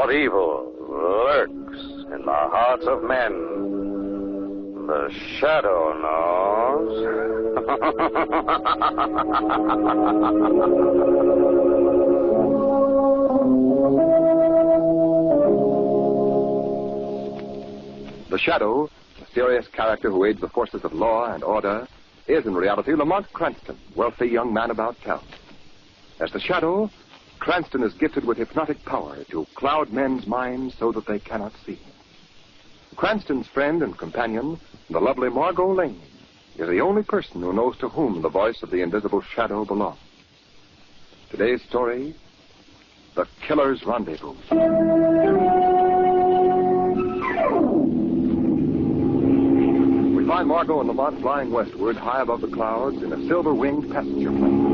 of evil lurks in the hearts of men. The shadow knows. The Shadow, a mysterious character who aids the forces of law and order, is in reality Lamont Cranston, wealthy young man about town. As the Shadow, Cranston is gifted with hypnotic power to cloud men's minds so that they cannot see. Cranston's friend and companion, the lovely Margot Lane, is the only person who knows to whom the voice of the invisible Shadow belongs. Today's story, The Killer's Rendezvous. We find Margot and Lamont flying westward, high above the clouds, in a silver-winged passenger plane.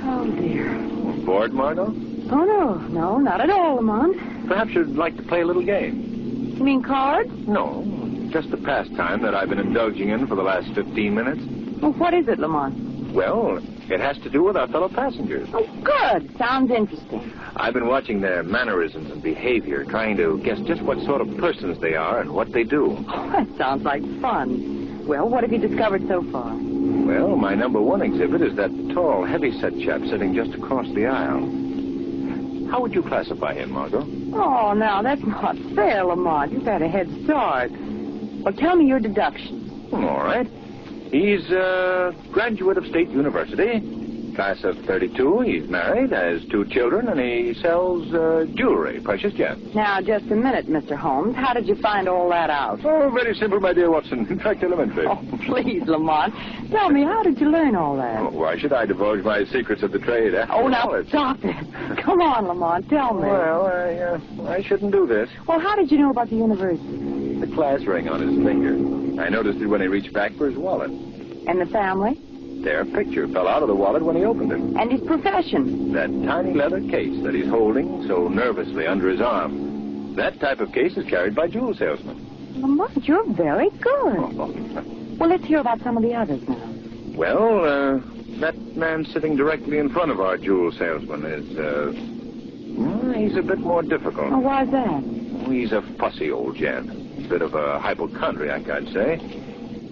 Oh, dear. Bored, Margot? Oh, no, not at all, Lamont. Perhaps you'd like to play a little game. You mean cards? No, just a pastime that I've been indulging in for the last 15 minutes. Well, what is it, Lamont? Well, it has to do with our fellow passengers. Oh, good. Sounds interesting. I've been watching their mannerisms and behavior, trying to guess just what sort of persons they are and what they do. Oh, that sounds like fun. Well, what have you discovered so far? Well, my number one exhibit is that tall, heavy-set chap sitting just across the aisle. How would you classify him, Margot? Oh, now, that's not fair, Lamont. You've had a head start. Well, tell me your deductions. All right. He's a graduate of State University, class of 32. He's married, has 2 children, and he sells jewelry, precious gems. Now, just a minute, Mr. Holmes. How did you find all that out? Oh, very simple, my dear Watson. In fact, elementary. Oh, please, Lamont. Tell me, how did you learn all that? Oh, why should I divulge my secrets of the trade? Oh, now, stop it. Come on, Lamont, tell me. Well, I shouldn't do this. Well, how did you know about the university? The class ring on his finger. I noticed it when he reached back for his wallet. And the family? Their picture fell out of the wallet when he opened it. And his profession? That tiny leather case that he's holding so nervously under his arm. That type of case is carried by jewel salesmen. Lamont, you're very good. Well, let's hear about some of the others now. Well, that man sitting directly in front of our jewel salesman is, he's a bit more difficult. Oh, why's that? He's a fussy old gent. A bit of a hypochondriac, I'd say.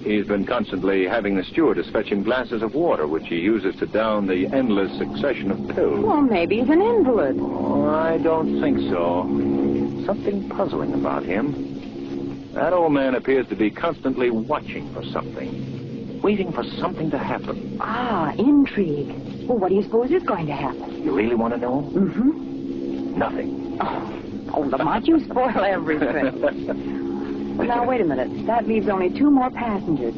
He's been constantly having the stewardess fetch him glasses of water, which he uses to down the endless succession of pills. Well, maybe he's an invalid. Oh, I don't think so. Something puzzling about him. That old man appears to be constantly watching for something. Waiting for something to happen. Ah, intrigue. Well, what do you suppose is going to happen? You really want to know? Mm-hmm. Nothing. Oh, Lamont, you spoil everything. Well, now, wait a minute. That leaves only 2 more passengers.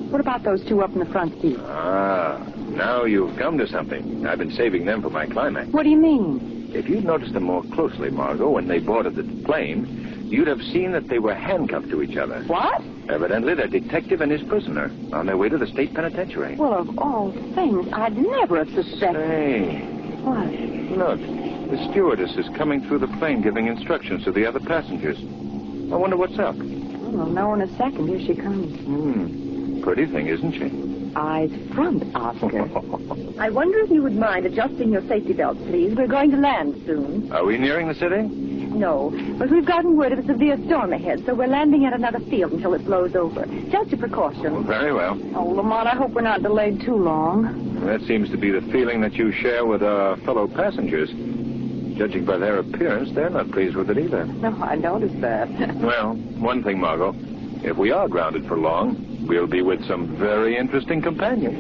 What about those 2 up in the front seat? Ah, now you've come to something. I've been saving them for my climax. What do you mean? If you'd noticed them more closely, Margot, when they boarded the plane, you'd have seen that they were handcuffed to each other. What? Evidently, the detective and his prisoner on their way to the state penitentiary. Well, of all things, I'd never have suspected. Say. What? Look, the stewardess is coming through the plane giving instructions to the other passengers. I wonder what's up. We'll know in a second. Here she comes. Pretty thing, isn't she? Eyes front, Oscar. I wonder if you would mind adjusting your safety belts, please. We're going to land soon. Are we nearing the city? No, but we've gotten word of a severe storm ahead, so we're landing at another field until it blows over. Just a precaution. Well, very well. Oh, Lamont, I hope we're not delayed too long. That seems to be the feeling that you share with our fellow passengers. Judging by their appearance, they're not pleased with it either. No, I noticed that. Well, one thing, Margot. If we are grounded for long, we'll be with some very interesting companions.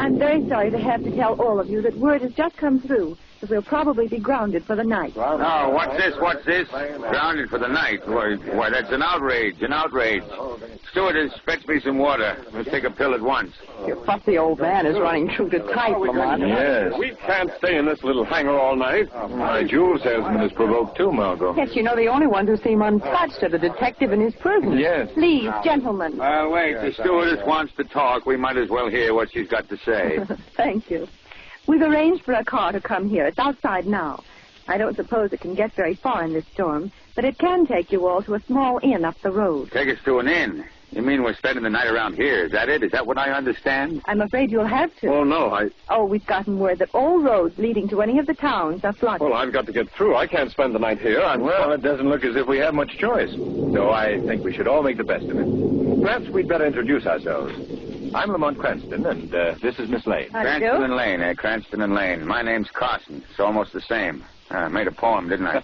I'm very sorry to have to tell all of you that word has just come through that we'll probably be grounded for the night. Oh, what's this? Grounded for the night? Why, that's an outrage, Stewardess, fetch me some water. Let's take a pill at once. Your fussy old man is running true to type, Lamont. Yes. We can't stay in this little hangar all night. My jewel salesman is provoked too, Margot. Yes, you know, the only ones who seem untouched are the detective and his prisoner. Yes. Please, gentlemen. Wait, the stewardess wants to talk. We might as well hear what she's got to say. Thank you. We've arranged for a car to come here. It's outside now. I don't suppose it can get very far in this storm, but it can take you all to a small inn up the road. Take us to an inn? You mean we're spending the night around here? Is that it? Is that what I understand? I'm afraid you'll have to. Oh, no, Oh, we've gotten word that all roads leading to any of the towns are flooded. Well, I've got to get through. I can't spend the night here. Well, it doesn't look as if we have much choice. So I think we should all make the best of it. Perhaps we'd better introduce ourselves. I'm Lamont Cranston, and this is Miss Lane. How do you do? Cranston and Lane, eh? Cranston and Lane. My name's Carson. It's almost the same. I made a poem, didn't I?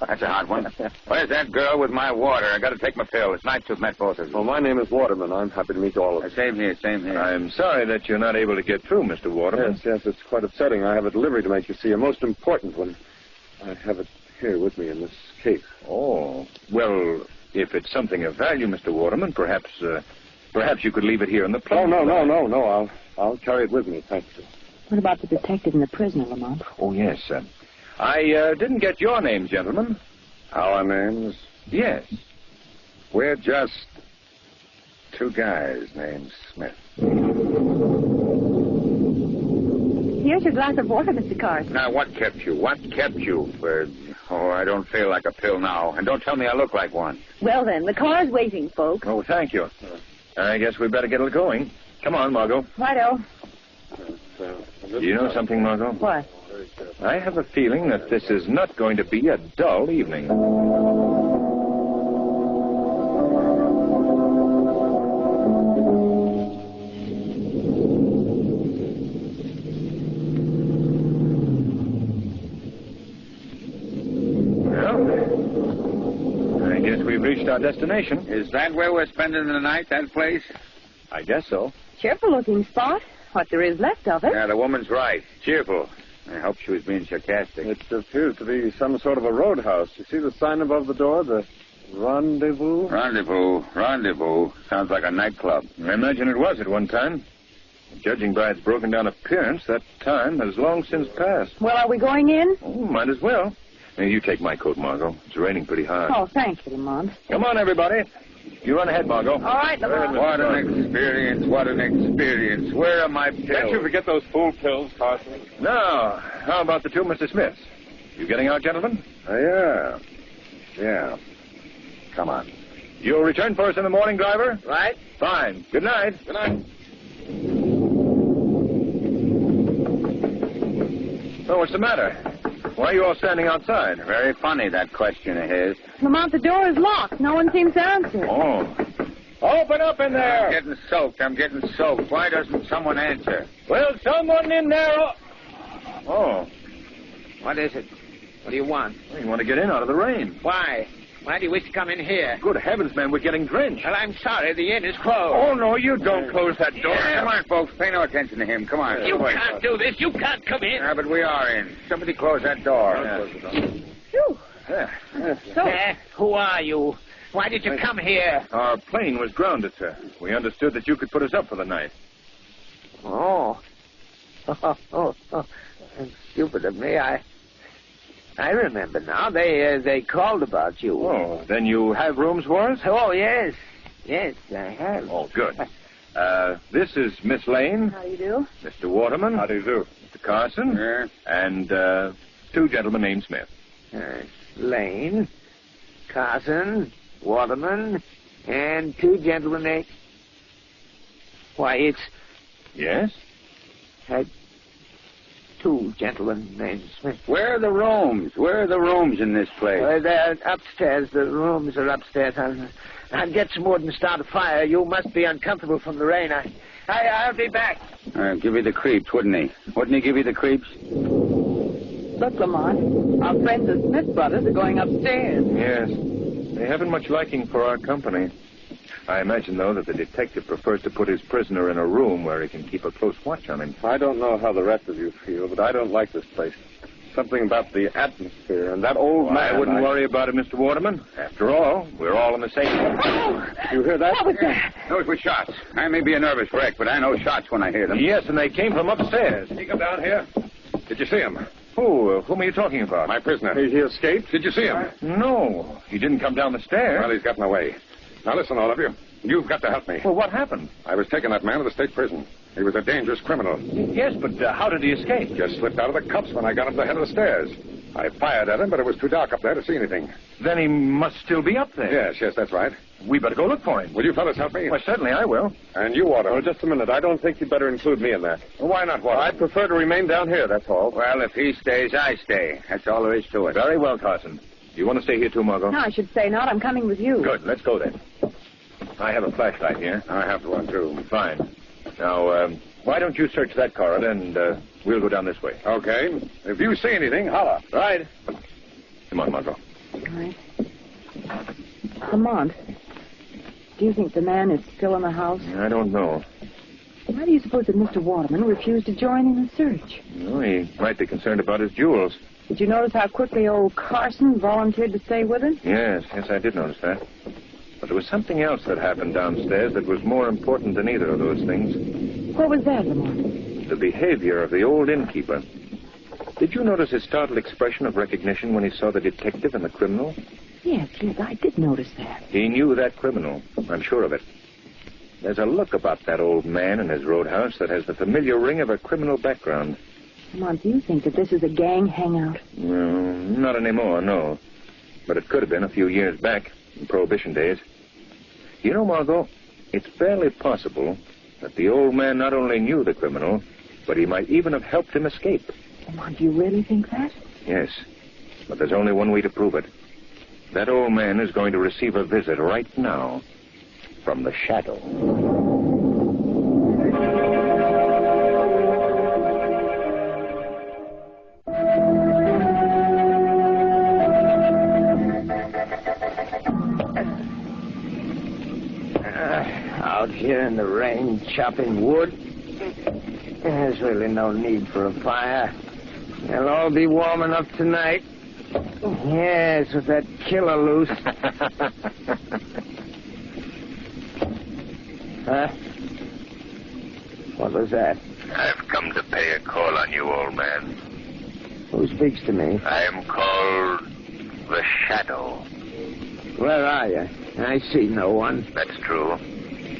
That's a hot one. Where's that girl with my water? I got to take my fill. It's nice to have met both of you. Well, my name is Waterman. I'm happy to meet all of you. Same here, same here. I'm sorry that you're not able to get through, Mr. Waterman. Yes, it's quite upsetting. I have a delivery to make, you see, a most important one. I have it here with me in this case. Oh, well, if it's something of value, Mr. Waterman, perhaps you could leave it here in the plane. Oh, no. I'll carry it with me, thank you. What about the detective and the prisoner, Lamont? Oh, yes, sir. I didn't get your name, gentlemen. Our names? Yes. We're just two guys named Smith. Here's your glass of water, Mr. Carson. Now, what kept you? What kept you? I don't feel like a pill now. And don't tell me I look like one. Well, then, the car's waiting, folks. Oh, thank you. I guess we'd better get it going. Come on, Margot. Righto. Do you know something, Margot? What? I have a feeling that this is not going to be a dull evening. Well, I guess we've reached our destination. Is that where we're spending the night, that place? I guess so. Cheerful-looking spot. What there is left of it. Yeah, the woman's right. Cheerful. I hope she was being sarcastic. It appears to be some sort of a roadhouse. You see the sign above the door, the rendezvous? Rendezvous. Sounds like a nightclub. I imagine it was at one time. Judging by its broken down appearance, that time has long since passed. Well, are we going in? Oh, might as well. You take my coat, Margot. It's raining pretty hard. Oh, thank you, Lamont. Come on, everybody. You run ahead, Margot. All right, Lamont. What an experience. What an experience. Where are my pills? Can't you forget those fool pills, Carson? Now, how about the two Mr. Smiths? You getting out, gentlemen? Yeah. Come on. You'll return for us in the morning, driver? Right? Fine. Good night. Good night. Oh, what's the matter? Why are you all standing outside? Very funny, that question of his. Lamont, the door is locked. No one seems to answer. Oh. Open up in there. I'm getting soaked. Why doesn't someone answer? Well, someone in there. Oh. What is it? What do you want? Well, you want to get in out of the rain. Why? Why do you wish to come in here? Good heavens, man, we're getting drenched. Well, I'm sorry. The inn is closed. Oh, no, you don't close that door. Yeah, come on, folks. Pay no attention to him. Come on. You can't do this. You can't come in. Yeah, but we are in. Somebody close that door. Phew. Who are you? Why did you come here? Our plane was grounded, sir. We understood that you could put us up for the night. Oh. Stupid of me. I remember now. They called about you. Oh, then you have rooms for us? Oh, yes. Yes, I have. Oh, good. This is Miss Lane. How do you do? Mr. Waterman. How do you do? Mr. Carson. Yeah. And two gentlemen named Smith. Lane, Carson, Waterman, and two gentlemen named... Why, it's... Yes? Two gentlemen named Smith. Where are the rooms? Where are the rooms in this place? They're upstairs. The rooms are upstairs. I'll get some wood and start a fire. You must be uncomfortable from the rain. I'll be back. Give you the creeps, wouldn't he? Wouldn't he give you the creeps? Look, Lamont, our friends the Smith brothers are going upstairs. Yes. They haven't much liking for our company. I imagine, though, that the detective prefers to put his prisoner in a room where he can keep a close watch on him. I don't know how the rest of you feel, but I don't like this place. Something about the atmosphere and that old man. I wouldn't worry about it, Mr. Waterman. After all, we're all in the same... You hear that? What was that? Those were shots. I may be a nervous wreck, but I know shots when I hear them. Yes, and they came from upstairs. He come down here. Did you see him? Whom are you talking about? My prisoner. He escaped? Did you see him? No, he didn't come down the stairs. Well, he's gotten away. Now, listen, all of you. You've got to help me. Well, what happened? I was taking that man to the state prison. He was a dangerous criminal. Yes, but how did he escape? Just slipped out of the cuffs when I got him to the head of the stairs. I fired at him, but it was too dark up there to see anything. Then he must still be up there. Yes, that's right. We better go look for him. Will you fellas help me? Well, certainly I will. And you, Walter. Oh, just a minute. I don't think you'd better include me in that. Well, why not, Walter? I'd prefer to remain down here, that's all. Well, if he stays, I stay. That's all there is to it. Very well, Carson. You want to stay here too, Margot? No, I should say not. I'm coming with you. Good. Let's go then. I have a flashlight here. I have one, too. Fine. Now, why don't you search that corridor, and we'll go down this way. Okay. If you see anything, holler. Right. Come on, Margot. All right. Lamont, do you think the man is still in the house? I don't know. Why do you suppose that Mr. Waterman refused to join in the search? Well, he might be concerned about his jewels. Did you notice how quickly old Carson volunteered to stay with him? Yes, I did notice that. But there was something else that happened downstairs that was more important than either of those things. What was that, Lamont? The behavior of the old innkeeper. Did you notice his startled expression of recognition when he saw the detective and the criminal? Yes, I did notice that. He knew that criminal. I'm sure of it. There's a look about that old man in his roadhouse that has the familiar ring of a criminal background. Lamont, do you think that this is a gang hangout? No, not anymore, no. But it could have been a few years back, in Prohibition days. You know, Margot, it's barely possible that the old man not only knew the criminal, but he might even have helped him escape. Lamont, do you really think that? Yes, but there's only one way to prove it. That old man is going to receive a visit right now from the Shadow. Out here in the rain, chopping wood. There's really no need for a fire. They'll all be warm enough tonight. Yes, with that killer loose. Huh? What was that? I've come to pay a call on you, old man. Who speaks to me? I am called the Shadow. Where are you? I see no one. That's true.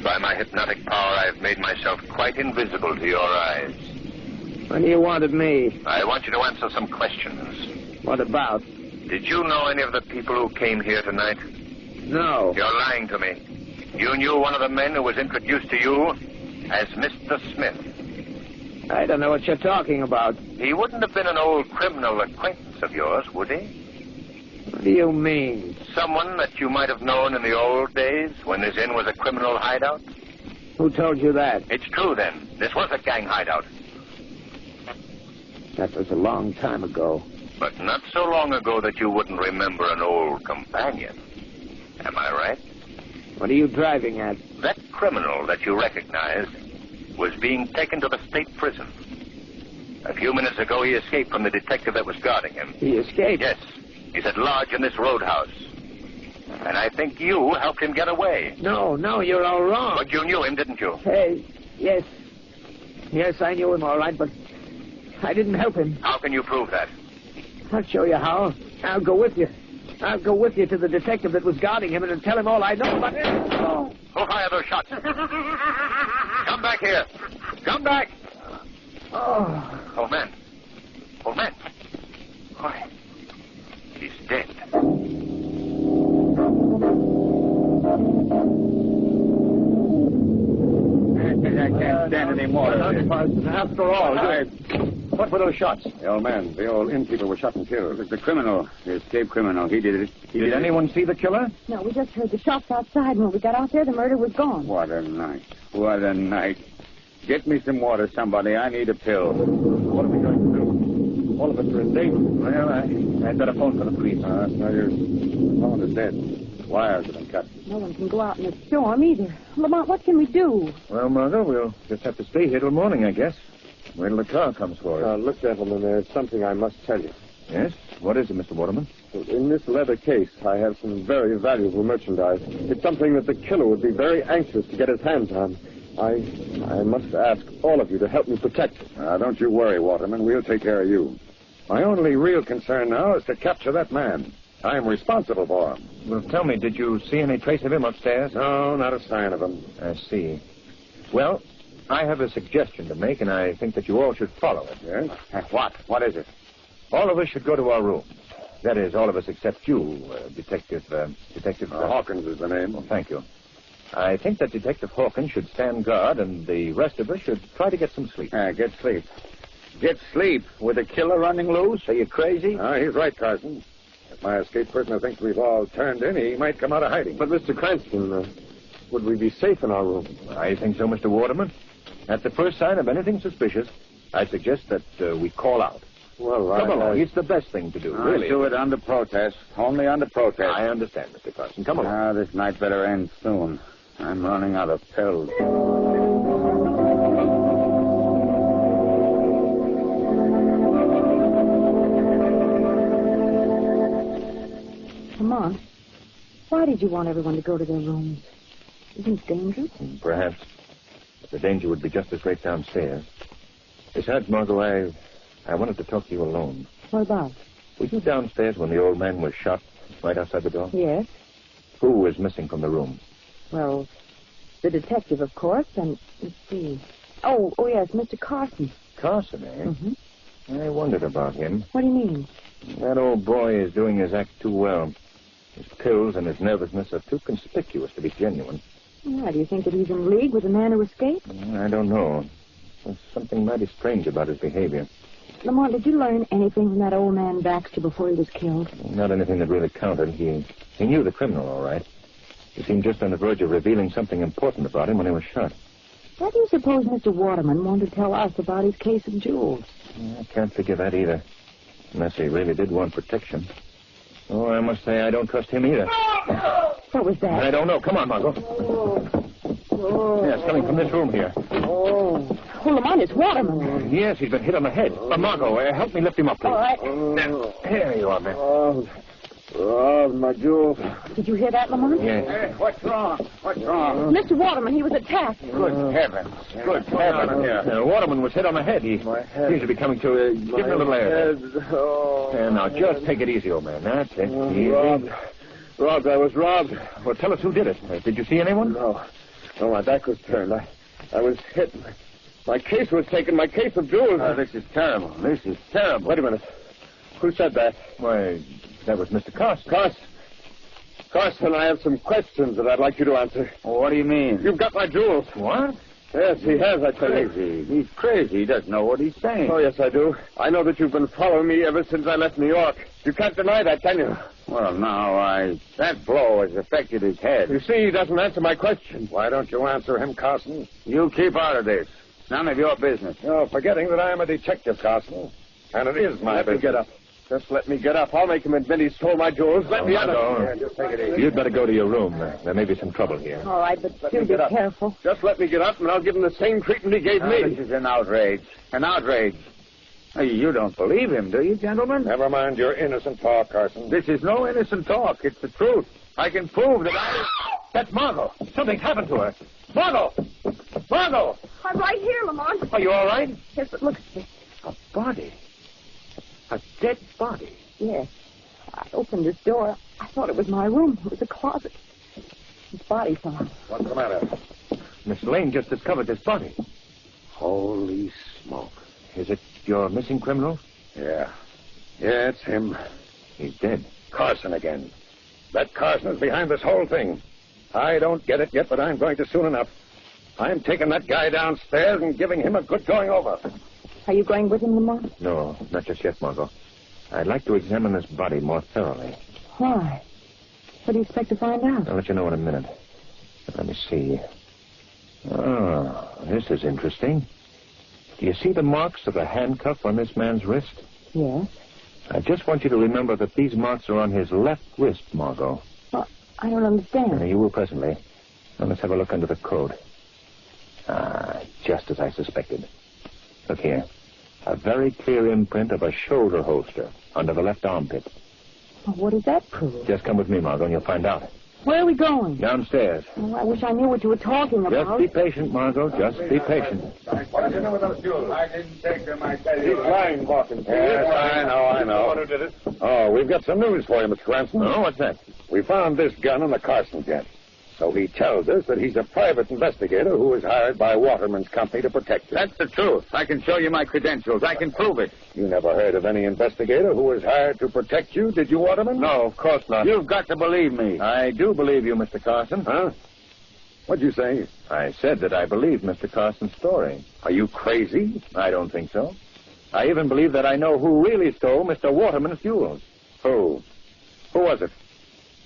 By my hypnotic power, I've made myself quite invisible to your eyes. What do you want of me? I want you to answer some questions. What about? Did you know any of the people who came here tonight? No. You're lying to me. You knew one of the men who was introduced to you as Mr. Smith. I don't know what you're talking about. He wouldn't have been an old criminal acquaintance of yours, would he? What do you mean? Someone that you might have known in the old days when this inn was a criminal hideout? Who told you that? It's true, then. This was a gang hideout. That was a long time ago. But not so long ago that you wouldn't remember an old companion. Am I right? What are you driving at? That criminal that you recognized was being taken to the state prison. A few minutes ago, he escaped from the detective that was guarding him. He escaped? Yes. He's at large in this roadhouse. And I think you helped him get away. No, you're all wrong. But you knew him, didn't you? Hey, yes. Yes, I knew him all right, but I didn't help him. How can you prove that? I'll show you how. I'll go with you. I'll go with you to the detective that was guarding him and tell him all I know about it. Oh. Who fired those shots? Come back here. Come back. Oh. Old man. Old man. Why? He's dead. I can't stand any more of this. After all, What were those shots? the old man, the old innkeeper was shot and killed. The criminal, the escaped criminal. He did it. Did anyone see the killer? No, we just heard the shots outside, and when we got out there, the murder was gone. What a night. What a night. Get me some water, somebody. I need a pill. What are we going to do? All of us are in danger. Well, I'd better phone for the police. No use. Someone is dead. Wires have been cut. No one can go out in a storm either. Lamont, what can we do? Well, Margot, we'll just have to stay here till morning, I guess. Wait till the car comes for us. Look, gentlemen, there's something I must tell you. Yes? What is it, Mr. Waterman? In this leather case, I have some very valuable merchandise. It's something that the killer would be very anxious to get his hands on. I must ask all of you to help me protect it. Don't you worry, Waterman. We'll take care of you. My only real concern now is to capture that man. I am responsible for him. Well, tell me, did you see any trace of him upstairs? No, not a sign of him. I see. Well, I have a suggestion to make, and I think that you all should follow it. Yes? What? What is it? All of us should go to our rooms. That is, all of us except you, Detective Hawkins is the name. Well, thank you. I think that Detective Hawkins should stand guard, and the rest of us should try to get some sleep. Get sleep. Get sleep with a killer running loose? Are you crazy? He's right, Carson. If my escaped prisoner thinks we've all turned in, he might come out of hiding. But, Mr. Cranston, would we be safe in our room? I think so, Mr. Waterman. At the first sign of anything suspicious, I suggest that we call out. Well, Come along. It's the best thing to do, really. Do it under protest. Only under protest. I understand, Mr. Carson. Come along. This night better end soon. I'm running out of pills. Lamont, why did you want everyone to go to their rooms? Isn't it dangerous? Perhaps. But the danger would be just as great downstairs. Besides, Margot, I wanted to talk to you alone. What about? Were you downstairs when the old man was shot right outside the door? Yes. Who was missing from the room? Well, the detective, of course, and let's see. Oh, yes, Mr. Carson. Carson, eh? Mm-hmm. I wondered about him. What do you mean? That old boy is doing his act too well. His pills and his nervousness are too conspicuous to be genuine. Why, do you think that he's in league with the man who escaped? I don't know. There's something mighty strange about his behavior. Lamont, did you learn anything from that old man Baxter before he was killed? Not anything that really counted. He knew the criminal, all right. He seemed just on the verge of revealing something important about him when he was shot. Why do you suppose Mr. Waterman wanted to tell us about his case of jewels? I can't figure that either. Unless he really did want protection. Oh, I must say I don't trust him either. What was that? I don't know. Come on, Margot. Yeah, it's coming from this room here. Oh, Lamont, it's Waterman. Yes, he's been hit on the head. Margot, help me lift him up, please. All right. Here you are, man. My jewels. Did you hear that, Lamont? Yes. Hey, what's wrong? What's wrong? Mr. Waterman, he was attacked. Good heavens. Good heavens. Waterman was hit on the head. He seems to be coming to give him a little air. Now, just take it easy, old man. That's it. Robbed. I was robbed. Well, tell us who did it. Did you see anyone? No, my back was turned. I was hit. My case was taken. My case of jewels. This is terrible. This is terrible. Wait a minute. Who said that? Why, that was Mr. Carson. Carson, I have some questions that I'd like you to answer. Well, what do you mean? You've got my jewels. What? Yes, he has, I tell you. Crazy. He's crazy. He doesn't know what he's saying. Oh, yes, I do. I know that you've been following me ever since I left New York. You can't deny that, can you? Well, now, that blow has affected his head. You see, he doesn't answer my question. Why don't you answer him, Carson? You keep out of this. None of your business. You're forgetting that I am a detective, Carson. And it is my business. Get up. Just let me get up. I'll make him admit he stole my jewels. Let me out of here. Just take it easy. You'd better go to your room. There may be some trouble here. All right, but do be careful. Just let me get up, and I'll give him the same treatment he gave me. This is an outrage. An outrage. You don't believe him, do you, gentlemen? Never mind your innocent talk, Carson. This is no innocent talk. It's the truth. I can prove that That's Margot. Something's happened to her. Margot! Margot! I'm right here, Lamont. Are you all right? Yes, but look at this. A body. A dead body. Yes. I opened this door. I thought it was my room. It was a closet. His body found. What's the matter? Miss Lane just discovered this body. Holy smoke. Is it your missing criminal? Yeah, it's him. He's dead. Carson again. That Carson is behind this whole thing. I don't get it yet, but I'm going to soon enough. I'm taking that guy downstairs and giving him a good going over. Are you going with him, Lamont? No, not just yet, Margot. I'd like to examine this body more thoroughly. Why? What do you expect to find out? I'll let you know in a minute. Let me see. Oh, this is interesting. Do you see the marks of the handcuff on this man's wrist? Yes. I just want you to remember that these marks are on his left wrist, Margot. Well, I don't understand. You will presently. Now, let's have a look under the coat. Just as I suspected. Look here. A very clear imprint of a shoulder holster under the left armpit. Well, what does that prove? Just come with me, Margot, and you'll find out. Where are we going? Downstairs. Oh, I wish I knew what you were talking about. Just be patient, Margot. Just be patient. What did you do with those jewels? I didn't take them, I tell you. He's lying, Hawkins. Yes, I know. Who did it? Oh, we've got some news for you, Mr. Cranston. Oh, what's that? We found this gun in the Carson tent. So he tells us that he's a private investigator who was hired by Waterman's company to protect you. That's the truth. I can show you my credentials. I can prove it. You never heard of any investigator who was hired to protect you, did you, Waterman? No, of course not. You've got to believe me. I do believe you, Mr. Carson. Huh? What'd you say? I said that I believe Mr. Carson's story. Are you crazy? I don't think so. I even believe that I know who really stole Mr. Waterman's jewels. Who? Who was it?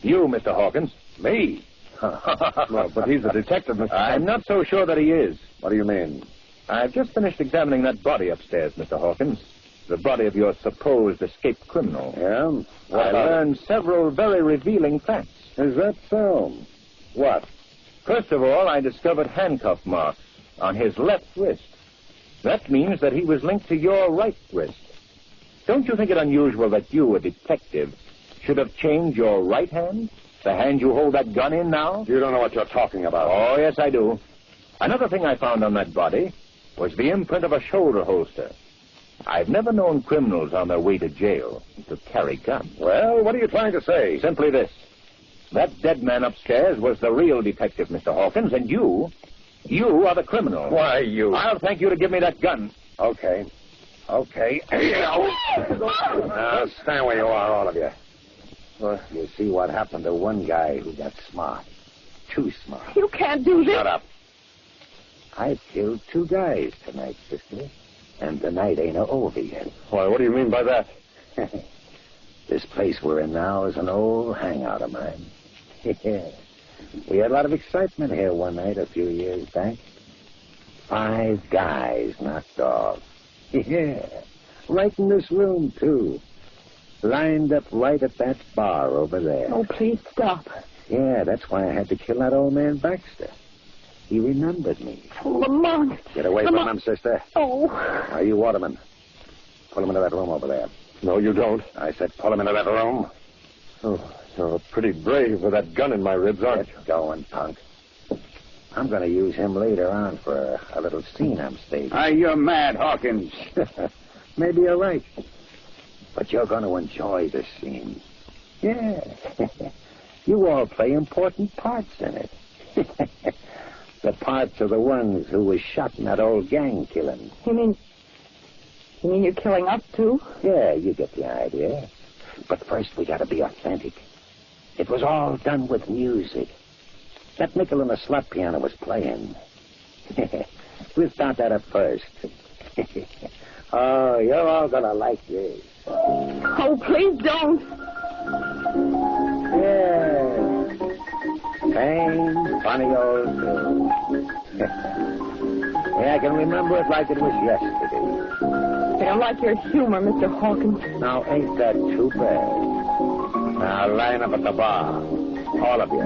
You, Mr. Hawkins. Me? Well, but he's a detective, Mr. I'm not so sure that he is. What do you mean? I've just finished examining that body upstairs, Mr. Hawkins. The body of your supposed escaped criminal. Yeah? I learned several very revealing facts. Is that so? What? First of all, I discovered handcuff marks on his left wrist. That means that he was linked to your right wrist. Don't you think it unusual that you, a detective, should have changed your right hand? The hand you hold that gun in now? You don't know what you're talking about. Oh, yes, I do. Another thing I found on that body was the imprint of a shoulder holster. I've never known criminals on their way to jail to carry guns. Well, what are you trying to say? Simply this. That dead man upstairs was the real detective, Mr. Hawkins, and you are the criminal. Why, you... I'll thank you to give me that gun. Okay. Now, stand where you are, all of you. Well, you see what happened to one guy who got smart. Too smart. You can't do this. Shut up. I've killed 2 guys tonight, sister. And the night ain't over yet. Why, what do you mean by that? This place we're in now is an old hangout of mine. We had a lot of excitement here one night a few years back. 5 guys knocked off. Yeah. Right in this room, too. Lined up right at that bar over there. Oh, please stop. Yeah, that's why I had to kill that old man Baxter. He remembered me. Oh, Lamont. Get away from him, sister. Oh. Now, you Waterman. Pull him into that room over there. No, you don't. I said pull him into that room. Oh, you're pretty brave with that gun in my ribs, aren't you? Get going, punk. I'm going to use him later on for a little scene I'm staging. You're mad, Hawkins. Maybe you're right. But you're going to enjoy this scene. Yeah. You all play important parts in it. The parts of the ones who was shot in that old gang killing. You mean you're killing us, too? Yeah, you get the idea. But first, we got to be authentic. It was all done with music. That nickel and the slot piano was playing. We'll start that up first. Oh, you're all going to like this. Oh, please don't. Yeah. Same funny old tune. Yeah, I can remember it like it was yesterday. I don't like your humor, Mr. Hawkins. Now, ain't that too bad? Now, line up at the bar. All of you.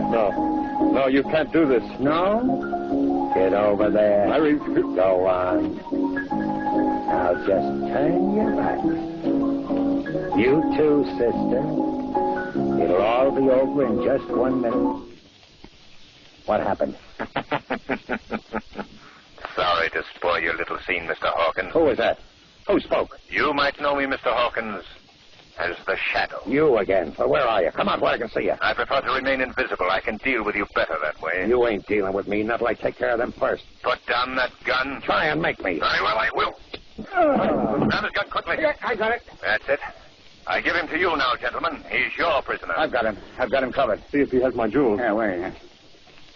No, you can't do this. No? Get over there. Go on. Now, just turn your backs. You too, sister. It'll all be over in just 1 minute. What happened? Sorry to spoil your little scene, Mr. Hawkins. Who was that? Who spoke? You might know me, Mr. Hawkins, as the Shadow. You again. Well, where are you? Come out where I can see you. I prefer to remain invisible. I can deal with you better that way. You ain't dealing with me, not till I take care of them first. Put down that gun. Try and make me. Very well, I will. Grab his gun quickly. Yeah, I got it. That's it. I give him to you now, gentlemen. He's your prisoner. I've got him covered. See if he has my jewels. Yeah, wait.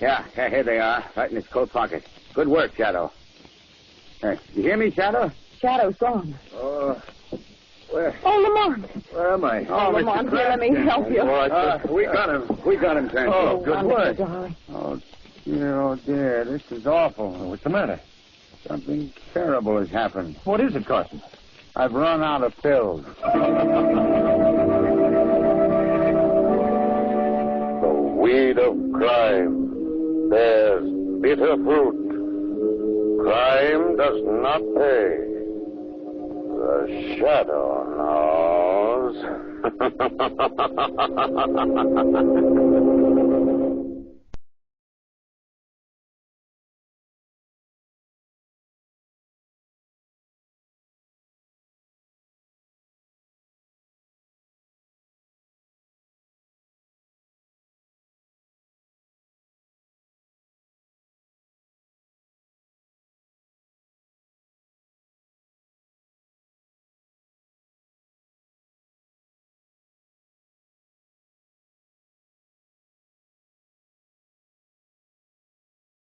Yeah, here they are, right in his coat pocket. Good work, Shadow. Hey, you hear me, Shadow? Shadow's gone. Where? Oh, Lamont. Where am I? Oh, Lamont, here, let me help you. We got him. We got him, Sandy. Oh, good work. Darling. Oh, dear. This is awful. What's the matter? Something terrible has happened. What is it, Carson? I've run out of pills. The weed of crime bears bitter fruit. Crime does not pay. The Shadow knows.